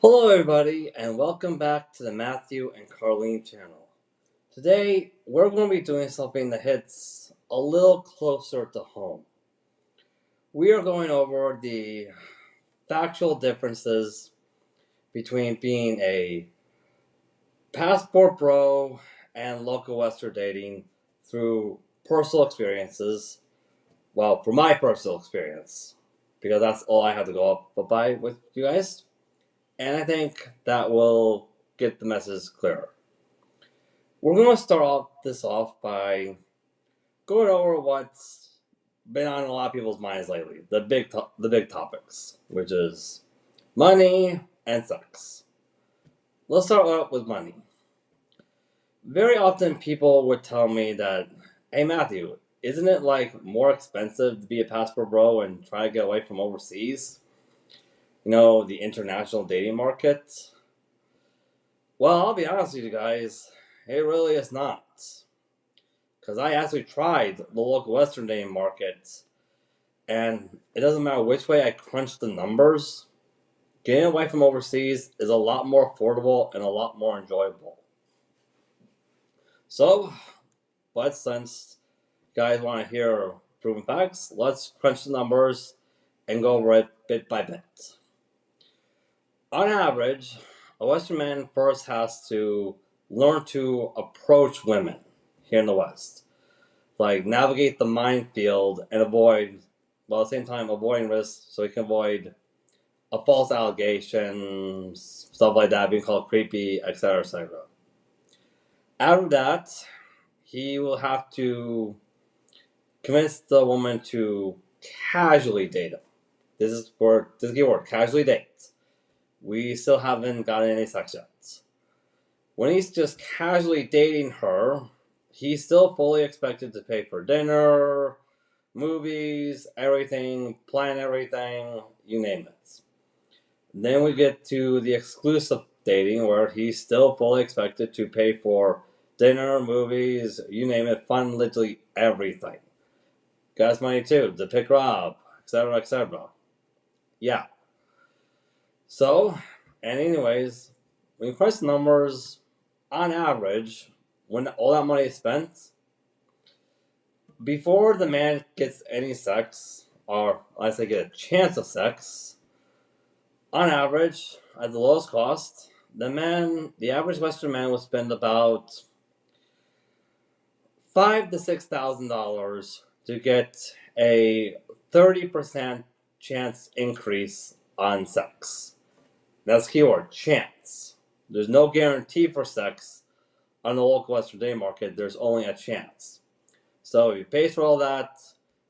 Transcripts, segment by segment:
Hello, everybody, and welcome back to the Matthew and Carlene channel. Today, we're going to be doing something that hits a little closer to home. We are going over the factual differences between being a passport bro and local Western dating through personal experiences. Well, for my personal experience, because that's all I have to go up by with you guys. And I think that will get the message clearer. We're going to start this off by going over what's been on a lot of people's minds lately, the big topics, which is money and sex. Let's start out with money. Very often people would tell me that, hey Matthew, isn't it like more expensive to be a passport bro and try to get away from overseas? You know, the international dating market? Well, I'll be honest with you guys, it really is not. Because I actually tried the local Western dating market, and it doesn't matter which way I crunch the numbers, getting away from overseas is a lot more affordable and a lot more enjoyable. So, but since you guys want to hear proven facts, let's crunch the numbers and go over it bit by bit. On average, a Western man first has to learn to approach women here in the West. Like navigate the minefield and avoid, while at the same time avoiding risks so he can avoid a false allegation, stuff like that, being called creepy, etc., etc. Out of that, he will have to convince the woman to casually date him. This is the key word, casually date. We still haven't gotten any sex yet. When he's just casually dating her, he's still fully expected to pay for dinner, movies, everything, plan everything, you name it. Then we get to the exclusive dating where he's still fully expected to pay for dinner, movies, you name it, fun, literally everything. Gas money too, to pick her up, etc., etc. Yeah. So, and anyways, when you price the numbers, on average, when all that money is spent, before the man gets any sex, or I say get a chance of sex, on average, at the lowest cost, the average Western man will spend about $5,000 to $6,000 to get a 30% chance increase on sex. That's keyword, chance. There's no guarantee for sex on the local Western day market. There's only a chance. So if he pays for all that,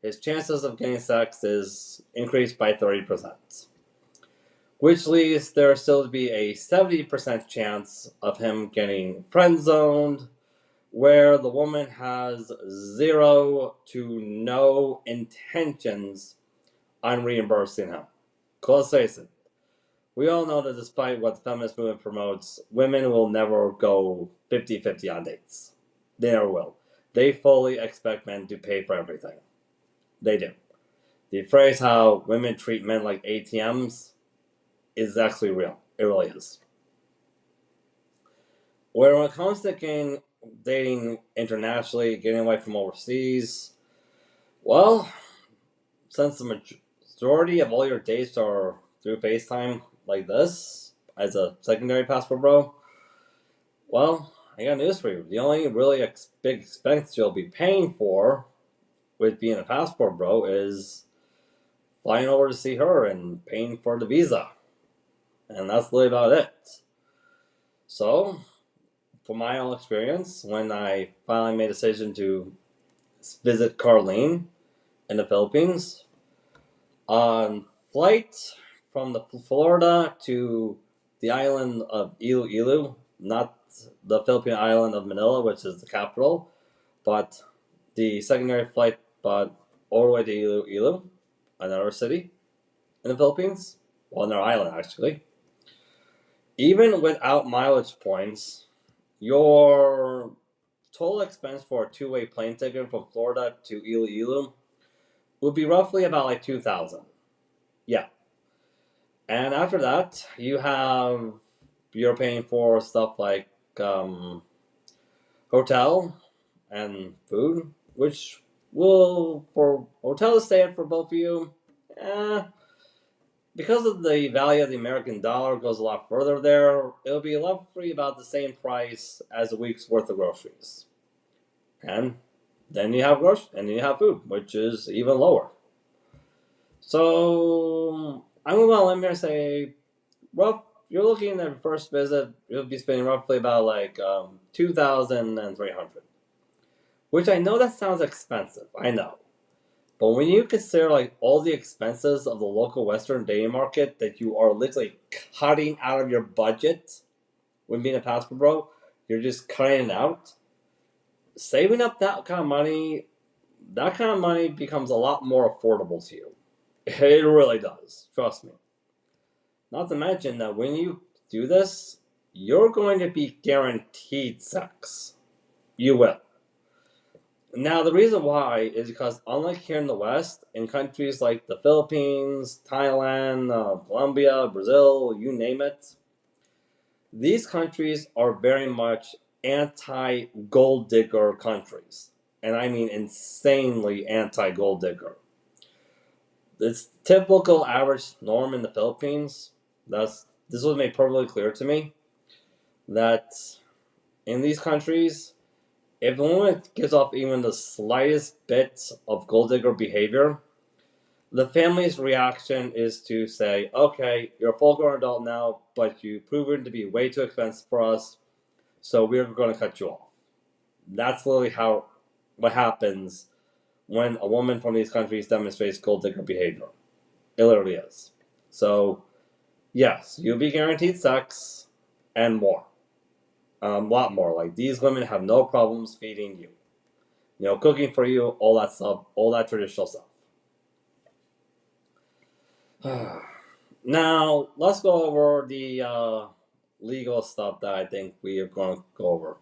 his chances of getting sex is increased by 30%. Which leaves there still to be a 70% chance of him getting friend zoned, where the woman has zero to no intentions on reimbursing him. Let's face it, we all know that despite what the feminist movement promotes, women will never go 50-50 on dates. They never will. They fully expect men to pay for everything. They do. The phrase how women treat men like ATMs is actually real. It really is. When it comes to dating internationally, getting away from overseas, well, since the majority of all your dates are through FaceTime like this, as a secondary passport bro, well, I got news for you. The only really big expense you'll be paying for with being a passport bro is flying over to see her and paying for the visa. And that's really about it. So, from my own experience, when I finally made a decision to visit Carlene in the Philippines, on flight from the Florida to the island of Iloilo, not the Philippine island of Manila, which is the capital, but the secondary flight, but all the way to Iloilo, another city in the Philippines, well, another island actually. Even without mileage points, your total expense for a two-way plane ticket from Florida to Iloilo would be roughly about like $2,000. Yeah. And after that, you're paying for stuff like hotel and food, which will, for hotel to stay for both of you, eh, because of the value of the American dollar goes a lot further there, it'll be roughly about the same price as a week's worth of groceries. And then you have groceries, and then you have food, which is even lower. So I'm going to let me say, you're looking at first visit, you'll be spending roughly about like 2,300, which I know that sounds expensive. I know. But when you consider like all the expenses of the local Western day market that you are literally cutting out of your budget when being a passport bro, you're just cutting it out. Saving up that kind of money becomes a lot more affordable to you. It really does. Trust me. Not to mention that when you do this, you're going to be guaranteed sex. You will. Now, the reason why is because, unlike here in the West, in countries like the Philippines, Thailand, Colombia, Brazil, you name it, these countries are very much anti gold digger countries. And I mean insanely anti gold digger. It's typical average norm in the Philippines. This was made perfectly clear to me that in these countries, if a woman gives off even the slightest bit of gold digger behavior, the family's reaction is to say, okay, you're a full grown adult now, but you've proven to be way too expensive for us, so we're going to cut you off. That's literally what happens when a woman from these countries demonstrates gold digger behavior. It literally is. So, yes, you'll be guaranteed sex and more. A lot more. Like, these women have no problems feeding you. Cooking for you, all that stuff, all that traditional stuff. Now, let's go over the legal stuff that I think we are going to go over.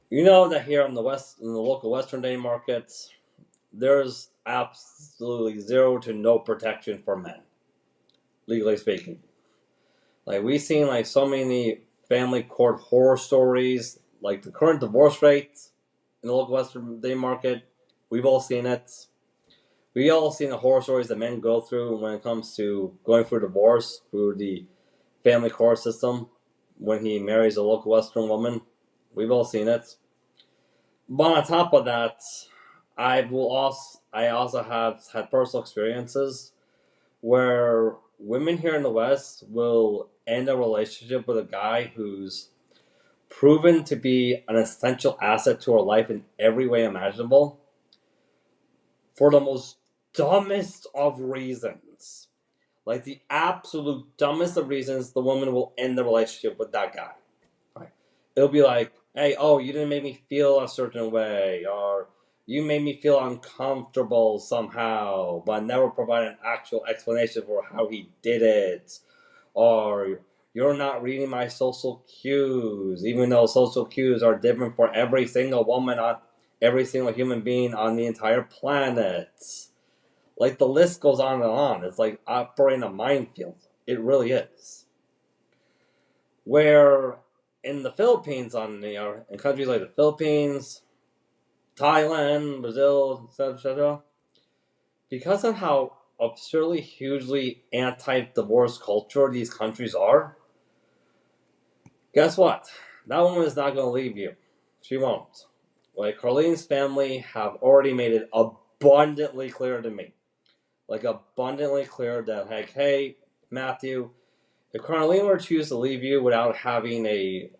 You know that here in the local Western day markets, there's absolutely zero to no protection for men, legally speaking. Like, we've seen like so many family court horror stories, like the current divorce rate in the local Western day market. We've all seen it. We all seen the horror stories that men go through when it comes to going through divorce through the family court system when he marries a local Western woman. We've all seen it. But on top of that, I also have had personal experiences where women here in the West will end a relationship with a guy who's proven to be an essential asset to her life in every way imaginable for the most dumbest of reasons. Like the absolute dumbest of reasons, the woman will end the relationship with that guy. Right? It'll be like, hey, oh, you didn't make me feel a certain way, or you made me feel uncomfortable somehow, but never provide an actual explanation for how he did it. Or you're not reading my social cues, even though social cues are different for every single woman on every single human being on the entire planet. Like the list goes on and on. It's like operating a minefield. It really is. Where in the Philippines, in countries like the Philippines, Thailand, Brazil, etc., because of how absurdly, hugely anti-divorce culture these countries are, guess what? That woman is not going to leave you. She won't. Like, Carlene's family have already made it abundantly clear to me. Like, abundantly clear that, like, hey, Matthew, if Carlene were to choose to leave you without having a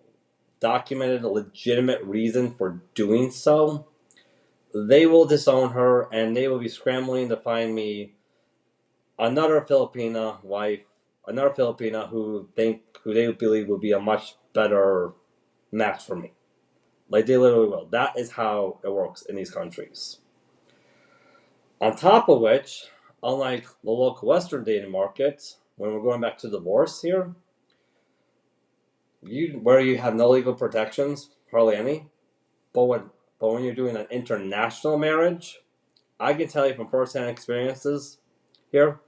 documented, legitimate reason for doing so, they will disown her and they will be scrambling to find me another Filipina wife, another Filipina who they believe will be a much better match for me. Like, they literally will. That is how it works in these countries. On top of which, unlike the local Western dating market, when we're going back to divorce here, where you have no legal protections, hardly any, but when you're doing an international marriage, I can tell you from first-hand experiences here,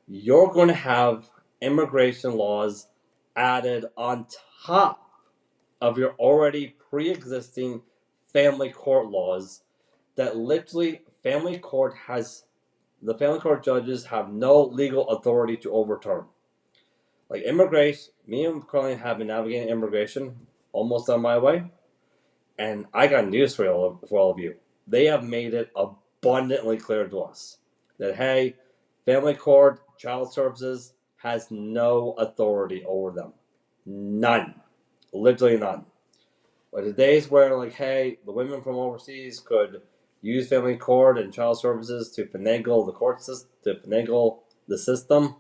you're going to have immigration laws added on top of your already pre-existing family court laws that literally the family court judges have no legal authority to overturn. Like immigration, me and Carlene have been navigating immigration almost on my way, and I got news for all of you. They have made it abundantly clear to us that, hey, family court, child services has no authority over them. None. Literally none. But the days where, like, hey, the women from overseas could use family court and child services to finagle the court system, to finagle the system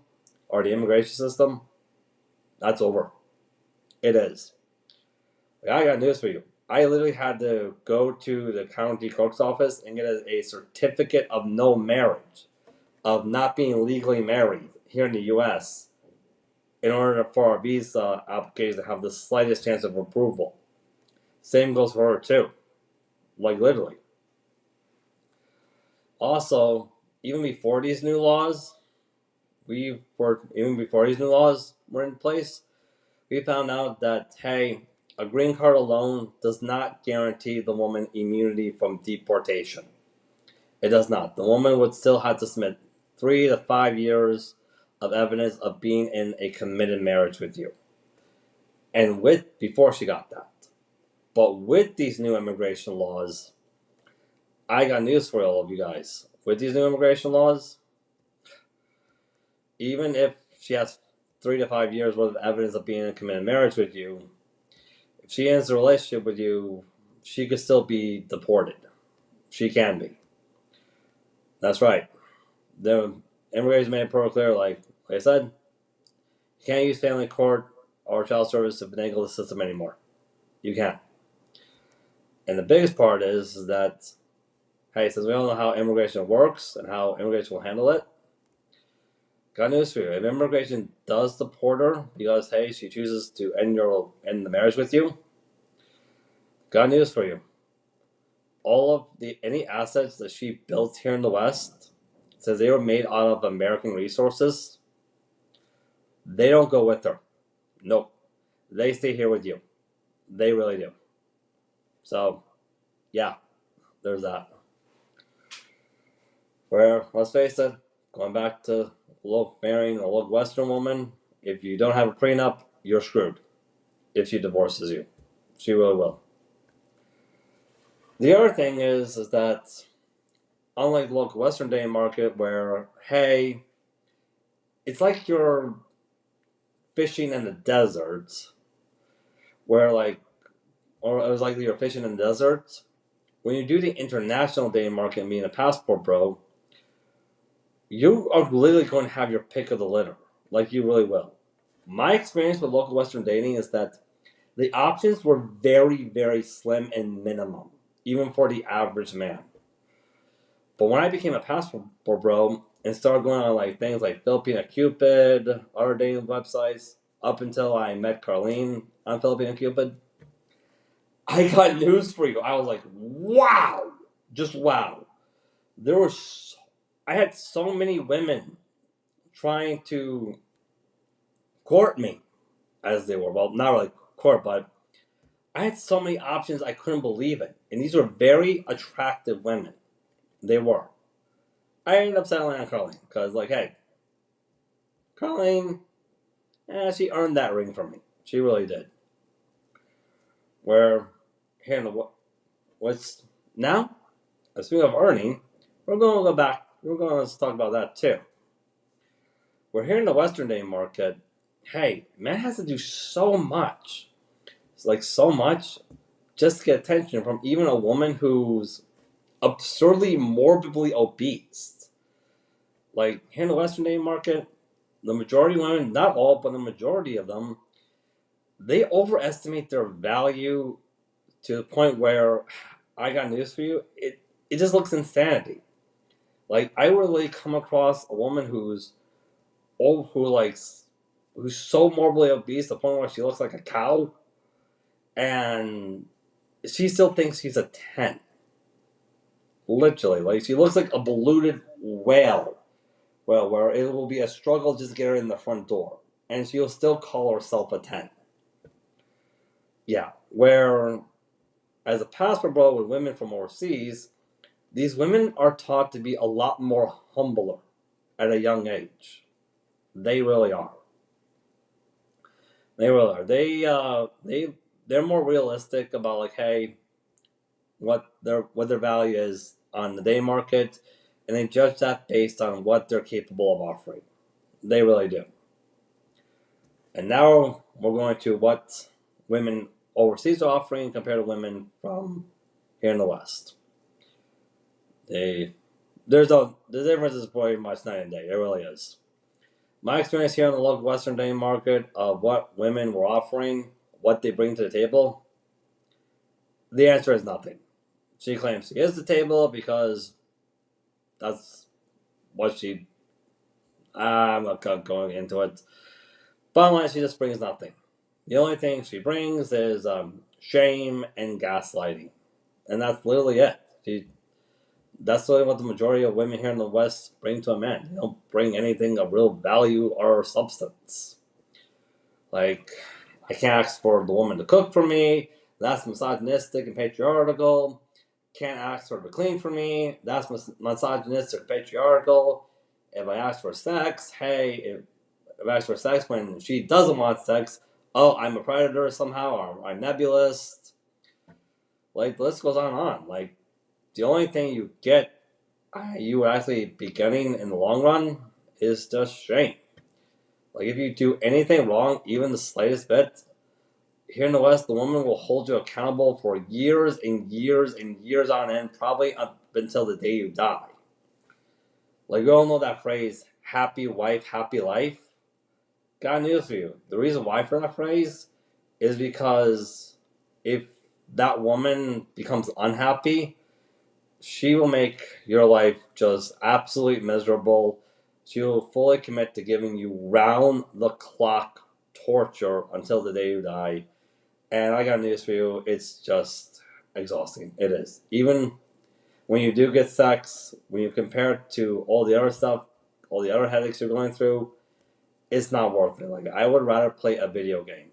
or the immigration system, that's over. It is. Like, I got news for you. I literally had to go to the county clerk's office and get a certificate of no marriage, of not being legally married here in the U.S., in order for our visa application to have the slightest chance of approval. Same goes for her, too. Like, literally. Also, even before these new laws were in place, we found out that, hey, a green card alone does not guarantee the woman immunity from deportation. It does not. The woman would still have to submit 3 to 5 years of evidence of being in a committed marriage with you. And before she got that. But with these new immigration laws, I got news for all of you guys. With these new immigration laws, even if she has 3 to 5 years worth of evidence of being in a committed marriage with you, if she ends a relationship with you, she could still be deported. She can be. That's right. The immigration made it pretty clear, like I said, you can't use family court or child service to finagle the system anymore. You can't. And the biggest part is that, hey, since we all know how immigration works and how immigration will handle it, got news for you. If immigration does deport her because, hey, she chooses to end the marriage with you, got news for you. Any assets that she built here in the West, since they were made out of American resources, they don't go with her. Nope. They stay here with you. They really do. So, yeah, there's that. Where, let's face it, going back to marrying a local Western woman, if you don't have a prenup, you're screwed. If she divorces you. She really will. The other thing is that, unlike the local Western dating market, where, hey, it's like you're fishing in the deserts, or it was like you're fishing in the deserts. When you do the international dating market, being a passport bro, you are literally going to have your pick of the litter. Like, you really will. My experience with local Western dating is that the options were very, very slim and minimum, even for the average man. But when I became a passport bro and started going on like things like Filipino Cupid, other dating websites, up until I met Carlene on Filipino Cupid, I got news for you. I was like, wow, just wow. I had so many women trying to court me, as they were. Well, not really court, but I had so many options, I couldn't believe it. And these were very attractive women. They were. I ended up settling on Carlene, because, like, hey, Carlene, she earned that ring from me. She really did. Where, here in the, what's now, speaking of earning, we're going to go back, we're going to talk about that too. We're here in the Western dating market, hey, man has to do so much. It's like so much just to get attention from even a woman who's absurdly morbidly obese. Like, here in the Western dating market, the majority of women, not all, but the majority of them, they overestimate their value to the point where, I got news for you, it just looks insanity. Like, I really come across a woman who's so morbidly obese to the point where she looks like a cow, and she still thinks she's a 10. Literally, like, she looks like a bloated whale well, where it will be a struggle just to get her in the front door, and she'll still call herself a 10. Yeah, where as a passport bro with women from overseas, these women are taught to be a lot more humbler at a young age. They really are. They really are. They're more realistic about like, hey, what their value is on the day market, and they judge that based on what they're capable of offering. They really do. And now we're going to what women overseas are offering compared to women from here in the West. The difference is pretty much night and day. It really is. My experience here in the local Western day market of what women were offering, what they bring to the table, the answer is nothing. She claims she is the table because that's what she. I'm not going into it. Bottom line, she just brings nothing. The only thing she brings is shame and gaslighting, and that's literally it. That's really what the majority of women here in the West bring to a man. They don't bring anything of real value or substance. Like, I can't ask for the woman to cook for me. That's misogynistic and patriarchal. Can't ask her to clean for me. That's misogynistic and patriarchal. If I ask for sex, hey, if I ask for sex when she doesn't want sex, oh, I'm a predator somehow, or I'm nebulous. Like, the list goes on and on. Like, the only thing you would actually be getting in the long run is just shame. Like, if you do anything wrong, even the slightest bit, here in the West, the woman will hold you accountable for years and years and years on end, probably up until the day you die. Like, we all know that phrase, happy wife, happy life. Got news for you. The reason why for that phrase is because if that woman becomes unhappy, she will make your life just absolutely miserable. She will fully commit to giving you round the clock torture until the day you die. And I got news for you, it's just exhausting. It is. Even when you do get sex, when you compare it to all the other stuff, all the other headaches you're going through, it's not worth it. Like, I would rather play a video game.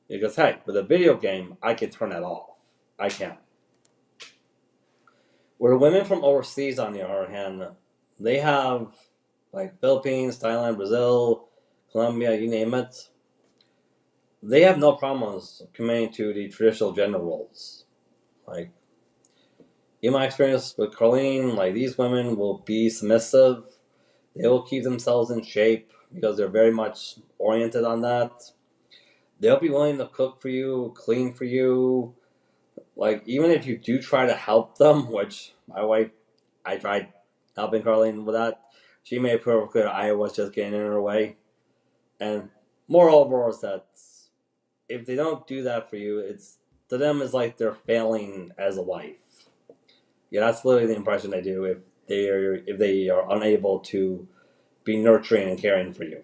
Because, hey, with a video game, I can turn it off. I can. Where women from overseas, on the other hand, they have, like, Philippines, Thailand, Brazil, Colombia, you name it. They have no problems committing to the traditional gender roles. Like, in my experience with Carlene, like, these women will be submissive. They will keep themselves in shape because they're very much oriented on that. They'll be willing to cook for you, clean for you. Like, even if you do try to help them, which my wife, I tried helping Carlene with that. She made it pretty clear I was just getting in her way. And moreover is that if they don't do that for you, it's to them is like they're failing as a wife. Yeah, that's literally the impression they do if they are unable to be nurturing and caring for you.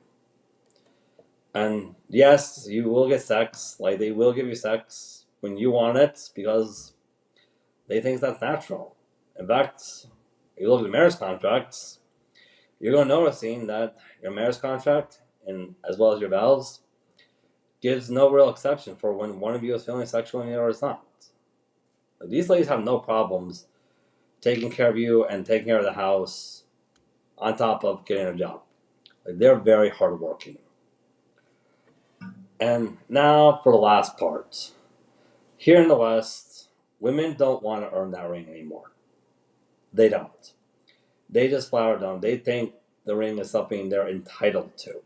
And yes, you will get sex. Like, they will give you sex when you want it because they think that's natural. In fact, if you look at the marriage contracts, you're going to notice that your marriage contract, and as well as your vows, gives no real exception for when one of you is feeling sexual and the other is not. Like, these ladies have no problems taking care of you and taking care of the house on top of getting a job. Like, they're very hardworking. And now for the last part. Here in the West, women don't want to earn that ring anymore. They don't. They just flat out don't. They think the ring is something they're entitled to.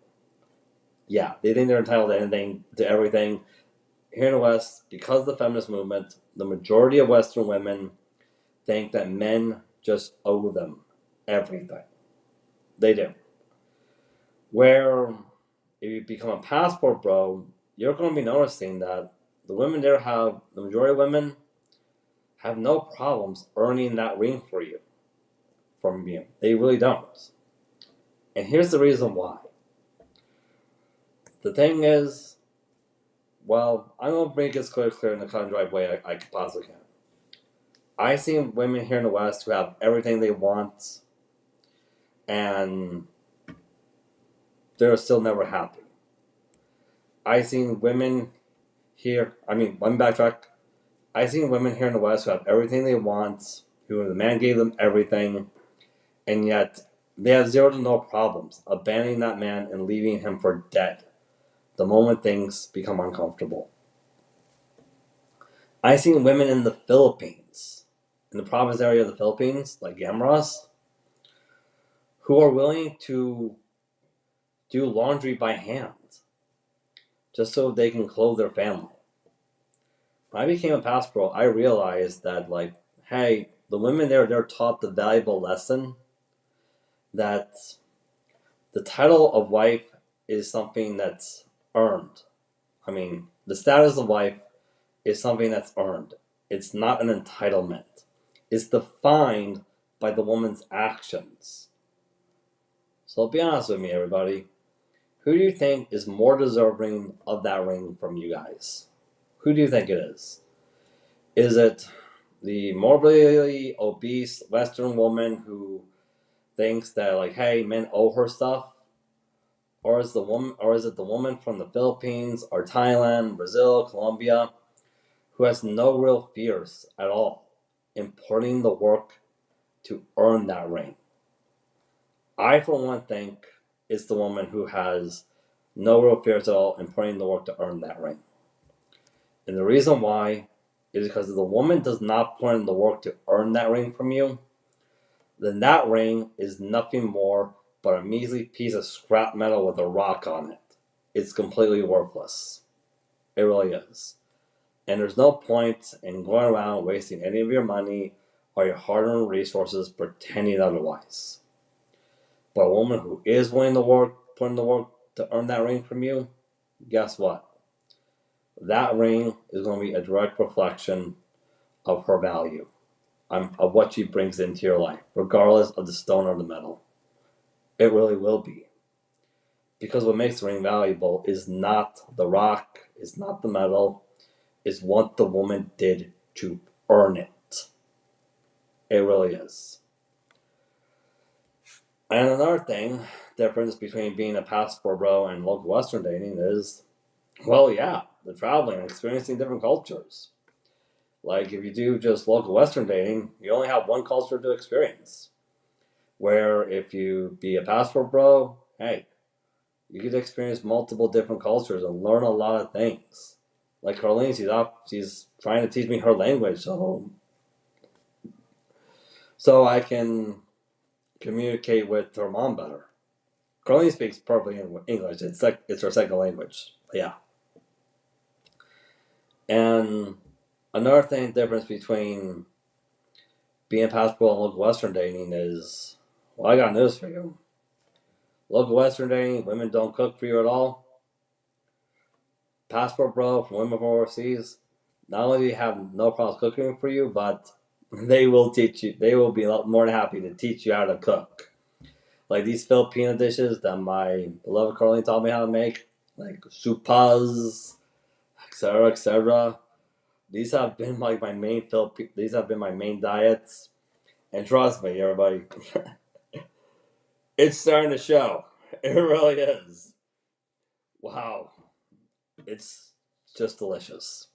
Yeah, they think they're entitled to anything, to everything. Here in the West, because of the feminist movement, the majority of Western women think that men just owe them everything. They do. Where if you become a passport bro, you're going to be noticing that the majority of women have no problems earning that ring from you. They really don't. And here's the reason why. The thing is, well, I'm going to make this clear in the kind of right way I possibly can. I've seen women here in the West who have everything they want, and they're still never happy. I've seen women here, let me backtrack. I've seen women here in the West who have everything they want, who the man gave them everything, and yet they have zero to no problems abandoning that man and leaving him for dead the moment things become uncomfortable. I've seen women in the Philippines, in the province area of the Philippines, like Yamaras, who are willing to do laundry by hand just so they can clothe their family. When I became a passport, I realized that, like, hey, the women there, they're taught the valuable lesson that the title of wife is something that's earned. I mean, the status of wife is something that's earned. It's not an entitlement. It's defined by the woman's actions. So be honest with me, everybody. Who do you think is more deserving of that ring from you guys? Who do you think it is? Is it the morbidly obese Western woman who thinks that, like, hey, men owe her stuff? Or is it the woman from the Philippines or Thailand, Brazil, Colombia, who has no real fears at all in putting the work to earn that ring? I, for one, think it's the woman who has no real fears at all in putting the work to earn that ring. And the reason why is because if the woman does not put in the work to earn that ring from you, then that ring is nothing more but a measly piece of scrap metal with a rock on it. It's completely worthless. It really is. And there's no point in going around wasting any of your money or your hard-earned resources pretending otherwise. But a woman who is willing to work, putting the work to earn that ring from you, guess what? That ring is going to be a direct reflection of her value, of what she brings into your life, regardless of the stone or the metal. It really will be. Because what makes the ring valuable is not the rock, is not the metal, is what the woman did to earn it. It really is. And another difference between being a passport bro and local Western dating is, well, yeah, the traveling and experiencing different cultures. Like, if you do just local Western dating, you only have one culture to experience. Where if you be a passport bro, hey, you get to experience multiple different cultures and learn a lot of things. Like Carlene, she's trying to teach me her language, so I can communicate with her mom better. Carlene speaks perfectly English. It's her second language. Yeah. And another difference between being passport and local Western dating is, well, I got news for you. Local Western dating, women don't cook for you at all. Passport bro from women from overseas, not only do you have no problems cooking for you, but they will teach you. They will be more than happy to teach you how to cook. Like these Filipino dishes that my beloved Carlene taught me how to make, like sopas, etc., etc. These have been like my main These have been my main diets, and trust me, everybody, it's starting to show. It really is. Wow, it's just delicious.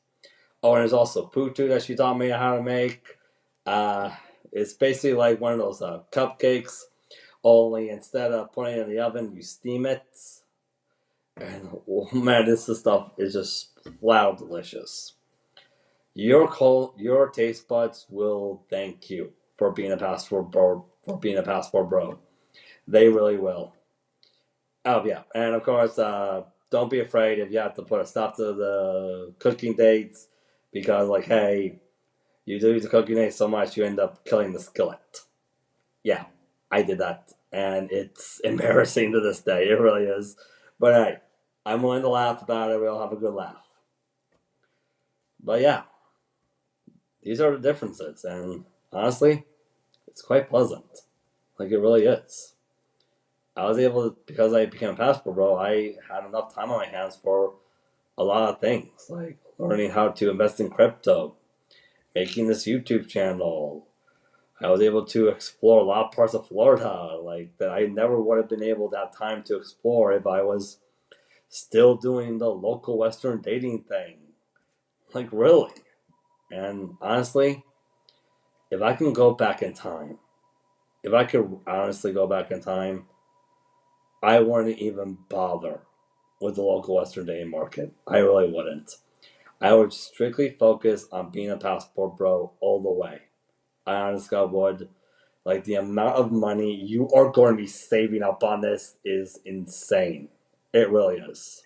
Oh, and there's also putu that she taught me how to make. Uh, it's basically like one of those cupcakes, only instead of putting it in the oven, you steam it. And oh man, this stuff is just flat out delicious. Your taste buds will thank you for being a passport bro. They really will. Oh yeah, and of course, don't be afraid if you have to put a stop to the cooking dates, because like, hey, you do the cooking date so much you end up killing the skillet. Yeah, I did that, and it's embarrassing to this day. It really is. But hey, I'm willing to laugh about it. We'll have a good laugh. But yeah, these are the differences, and honestly, it's quite pleasant. Like, it really is. I was able to, because I became a passport bro, I had enough time on my hands for a lot of things, like learning how to invest in crypto, making this YouTube channel, I was able to explore a lot of parts of Florida, like that I never would have been able to have time to explore if I was still doing the local Western dating thing. Like, really. And honestly, if I can go back in time, if I could honestly go back in time, I wouldn't even bother with the local Western dating market. I really wouldn't. I would strictly focus on being a passport bro all the way. I honestly would. Like, the amount of money you are going to be saving up on this is insane. It really is.